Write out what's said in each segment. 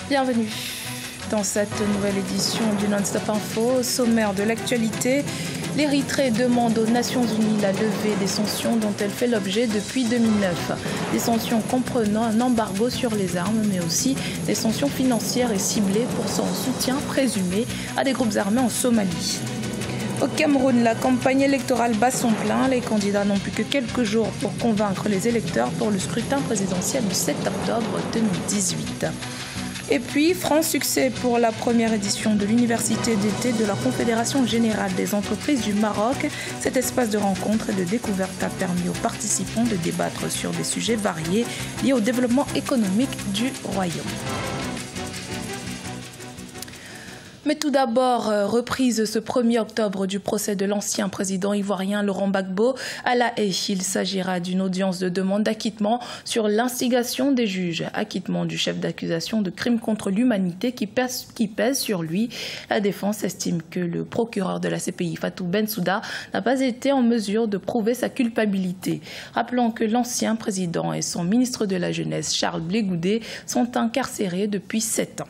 Bienvenue dans cette nouvelle édition du Non-Stop Info. Au sommaire de l'actualité, l'Érythrée demande aux Nations Unies la levée des sanctions dont elle fait l'objet depuis 2009. Des sanctions comprenant un embargo sur les armes, mais aussi des sanctions financières et ciblées pour son soutien présumé à des groupes armés en Somalie. Au Cameroun, la campagne électorale bat son plein. Les candidats n'ont plus que quelques jours pour convaincre les électeurs pour le scrutin présidentiel du 7 octobre 2018. Et puis, franc succès pour la première édition de l'Université d'été de la Confédération Générale des Entreprises du Maroc. Cet espace de rencontre et de découverte a permis aux participants de débattre sur des sujets variés liés au développement économique du royaume. Mais tout d'abord, reprise ce 1er octobre du procès de l'ancien président ivoirien Laurent Gbagbo à La Haye. Il s'agira d'une audience de demande d'acquittement sur l'instigation des juges. Acquittement du chef d'accusation de crimes contre l'humanité qui pèse sur lui. La défense estime que le procureur de la CPI, Fatou Bensouda, n'a pas été en mesure de prouver sa culpabilité. Rappelons que l'ancien président et son ministre de la Jeunesse, Charles Blé Goudé, sont incarcérés depuis 7 ans.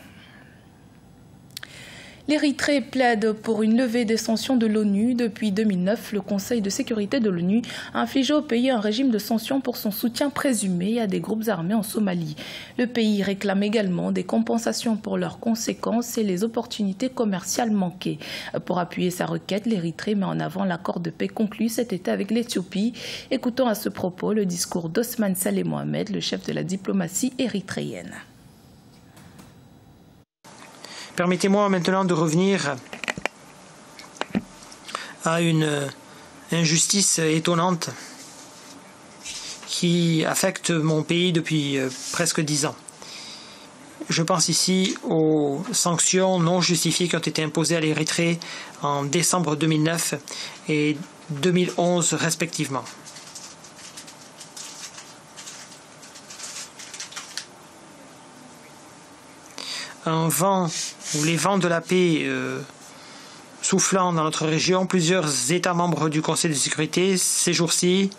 L'Érythrée plaide pour une levée des sanctions de l'ONU. Depuis 2009, le Conseil de sécurité de l'ONU a infligé au pays un régime de sanctions pour son soutien présumé à des groupes armés en Somalie. Le pays réclame également des compensations pour leurs conséquences et les opportunités commerciales manquées. Pour appuyer sa requête, l'Érythrée met en avant l'accord de paix conclu cet été avec l'Éthiopie. Écoutons à ce propos le discours d'Osman Saleh Mohamed, le chef de la diplomatie érythréenne. Permettez-moi maintenant de revenir à une injustice étonnante qui affecte mon pays depuis presque 10 ans. Je pense ici aux sanctions non justifiées qui ont été imposées à l'Érythrée en décembre 2009 et 2011 respectivement. Un vent ou les vents de la paix soufflant dans notre région, plusieurs États membres du Conseil de sécurité ces jours-ci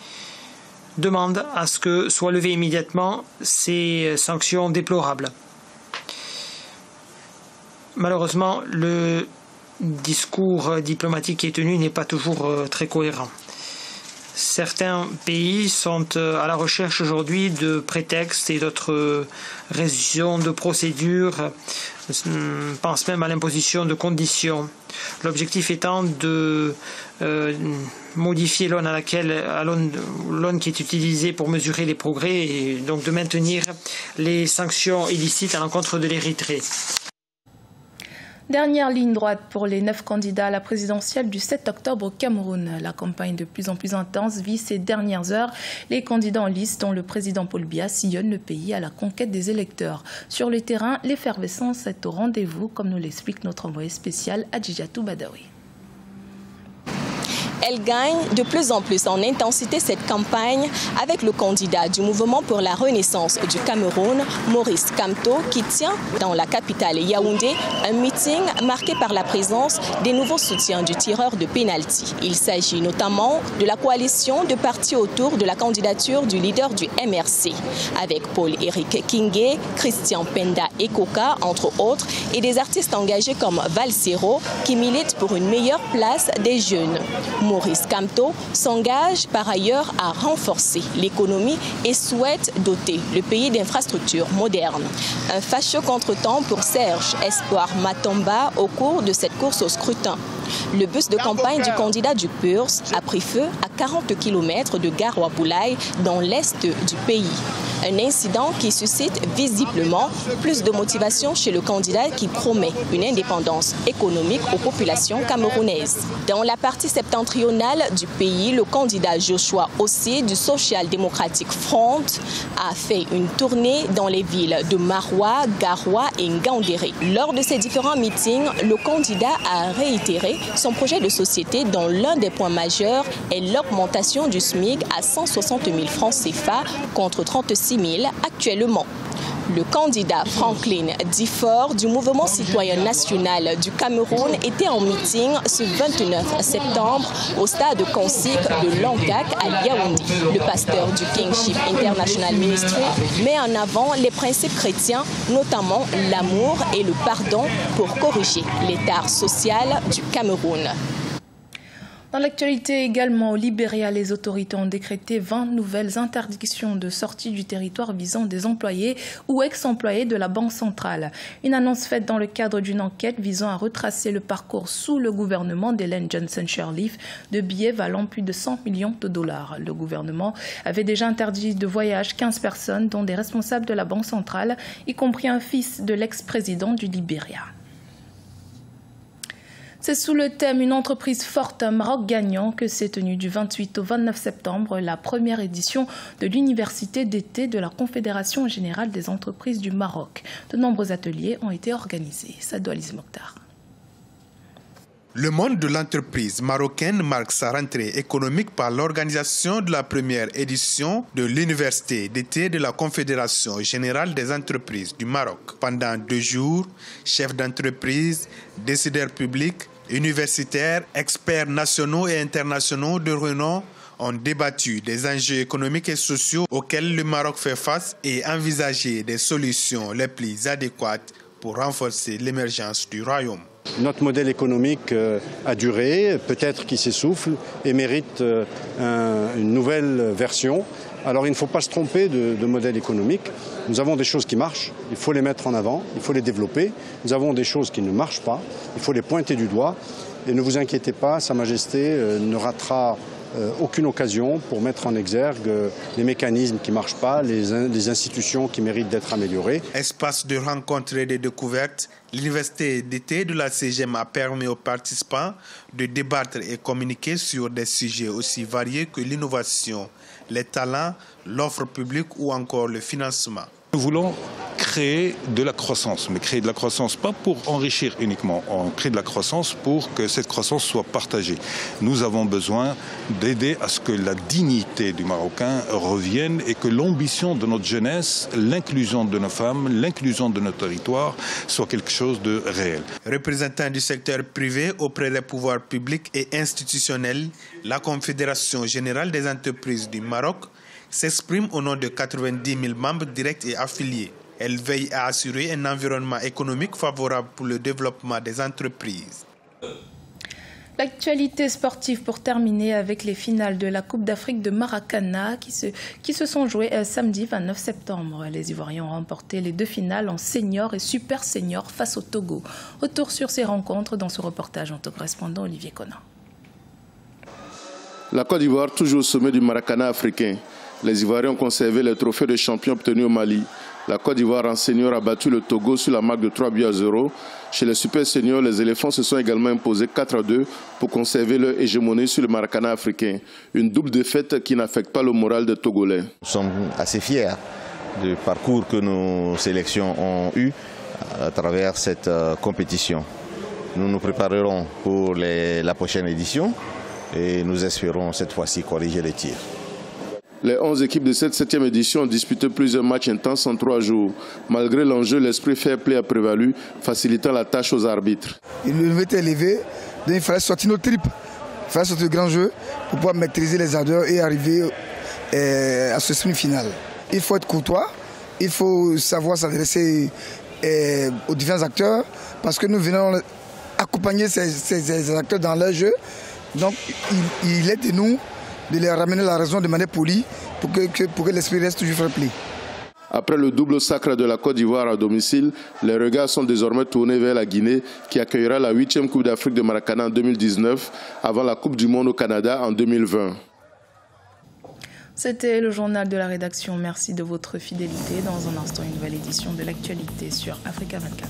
demandent à ce que soient levées immédiatement ces sanctions déplorables. Malheureusement, le discours diplomatique qui est tenu n'est pas toujours très cohérent. Certains pays sont à la recherche aujourd'hui de prétextes et d'autres raisons de procédures, pensent même à l'imposition de conditions. L'objectif étant de modifier l'aune qui est utilisée pour mesurer les progrès et donc de maintenir les sanctions illicites à l'encontre de l'Érythrée. Dernière ligne droite pour les 9 candidats à la présidentielle du 7 octobre au Cameroun. La campagne de plus en plus intense vit ces dernières heures. Les candidats en lice, dont le président Paul Biya, sillonnent le pays à la conquête des électeurs. Sur le terrain, l'effervescence est au rendez-vous, comme nous l'explique notre envoyé spécial Adjijatou Badawi. Elle gagne de plus en plus en intensité cette campagne avec le candidat du mouvement pour la renaissance du Cameroun, Maurice Kamto, qui tient dans la capitale Yaoundé un meeting marqué par la présence des nouveaux soutiens du tireur de pénalty. Il s'agit notamment de la coalition de partis autour de la candidature du leader du MRC, avec Paul-Éric Kingé, Christian Penda Ekoka, entre autres, et des artistes engagés comme Valsero, qui militent pour une meilleure place des jeunes. Maurice Kamto s'engage par ailleurs à renforcer l'économie et souhaite doter le pays d'infrastructures modernes. Un fâcheux contretemps pour Serge Espoir Matomba au cours de cette course au scrutin. Le bus de campagne du candidat du PURS a pris feu à 40 km de Garoua-Boulaye dans l'est du pays. Un incident qui suscite visiblement plus de motivation chez le candidat qui promet une indépendance économique aux populations camerounaises. Dans la partie septentrionale du pays, le candidat Joshua Ossie du Social Democratic Front a fait une tournée dans les villes de Maroua, Garoua et Ngaoundéré. Lors de ces différents meetings, le candidat a réitéré son projet de société dont l'un des points majeurs est l'augmentation du SMIC à 160 000 francs CFA contre 36 000 actuellement. Le candidat Franklin Difford du mouvement citoyen national du Cameroun était en meeting ce 29 septembre au stade Consig de Langak à Yaoundé. Le pasteur du Kingship International Ministry met en avant les principes chrétiens, notamment l'amour et le pardon pour corriger l'état social du Cameroun. Dans l'actualité également, au Libéria, les autorités ont décrété 20 nouvelles interdictions de sortie du territoire visant des employés ou ex-employés de la Banque centrale. Une annonce faite dans le cadre d'une enquête visant à retracer le parcours sous le gouvernement d'Ellen Johnson Sirleaf de billets valant plus de 100 millions de dollars. Le gouvernement avait déjà interdit de voyage 15 personnes, dont des responsables de la Banque centrale, y compris un fils de l'ex-président du Libéria. C'est sous le thème « Une entreprise forte, un Maroc gagnant » que s'est tenue du 28 au 29 septembre la première édition de l'université d'été de la Confédération générale des entreprises du Maroc. De nombreux ateliers ont été organisés. Sadou Aliz Mokhtar. Le monde de l'entreprise marocaine marque sa rentrée économique par l'organisation de la première édition de l'université d'été de la Confédération générale des entreprises du Maroc. Pendant 2 jours, chefs d'entreprise, décideurs publics, universitaires, experts nationaux et internationaux de renom ont débattu des enjeux économiques et sociaux auxquels le Maroc fait face et envisagé des solutions les plus adéquates pour renforcer l'émergence du royaume. Notre modèle économique a duré, peut-être qu'il s'essouffle et mérite une nouvelle version. Alors il ne faut pas se tromper de modèle économique. Nous avons des choses qui marchent, il faut les mettre en avant, il faut les développer. Nous avons des choses qui ne marchent pas, il faut les pointer du doigt. Et ne vous inquiétez pas, Sa Majesté ne ratera aucune occasion pour mettre en exergue les mécanismes qui ne marchent pas, les institutions qui méritent d'être améliorées. Espace de rencontre et de découverte, l'université d'été de la CGM a permis aux participants de débattre et communiquer sur des sujets aussi variés que l'innovation, les talents, l'offre publique ou encore le financement. Nous voulons créer de la croissance, mais créer de la croissance pas pour enrichir uniquement, on crée de la croissance pour que cette croissance soit partagée. Nous avons besoin d'aider à ce que la dignité du Marocain revienne et que l'ambition de notre jeunesse, l'inclusion de nos femmes, l'inclusion de notre territoire soit quelque chose de réel. Représentant du secteur privé auprès des pouvoirs publics et institutionnels, la Confédération générale des entreprises du Maroc s'exprime au nom de 90 000 membres directs et affiliés. Elle veille à assurer un environnement économique favorable pour le développement des entreprises. L'actualité sportive pour terminer avec les finales de la Coupe d'Afrique de Maracana qui se sont jouées samedi 29 septembre. Les Ivoiriens ont remporté les 2 finales en senior et super senior face au Togo. Retour sur ces rencontres dans ce reportage en notre correspondant Olivier Conan. La Côte d'Ivoire toujours au sommet du Maracana africain. Les Ivoiriens ont conservé les trophées de champion obtenus au Mali. La Côte d'Ivoire en senior a battu le Togo sur la marque de 3-0. Chez les super seniors, les éléphants se sont également imposés 4-2 pour conserver leur hégémonie sur le Maracana africain. Une double défaite qui n'affecte pas le moral des Togolais. Nous sommes assez fiers du parcours que nos sélections ont eu à travers cette compétition. Nous nous préparerons pour la prochaine édition et nous espérons cette fois-ci corriger les tirs. Les 11 équipes de cette 7e édition ont disputé plusieurs matchs intenses en 3 jours. Malgré l'enjeu, l'esprit fair play a prévalu, facilitant la tâche aux arbitres. Le niveau était élevé, donc il fallait sortir nos tripes, il fallait sortir le grand jeu pour pouvoir maîtriser les ardeurs et arriver à ce sprint final. Il faut être courtois, il faut savoir s'adresser aux différents acteurs parce que nous venons accompagner ces acteurs dans leur jeu. Donc il est de nous de les ramener la raison de manière polie pour que l'esprit reste toujours fair play. Après le double sacre de la Côte d'Ivoire à domicile, les regards sont désormais tournés vers la Guinée qui accueillera la 8e Coupe d'Afrique de Maracana en 2019 avant la Coupe du Monde au Canada en 2020. C'était le journal de la rédaction. Merci de votre fidélité. Dans un instant, une nouvelle édition de l'actualité sur Africa 24.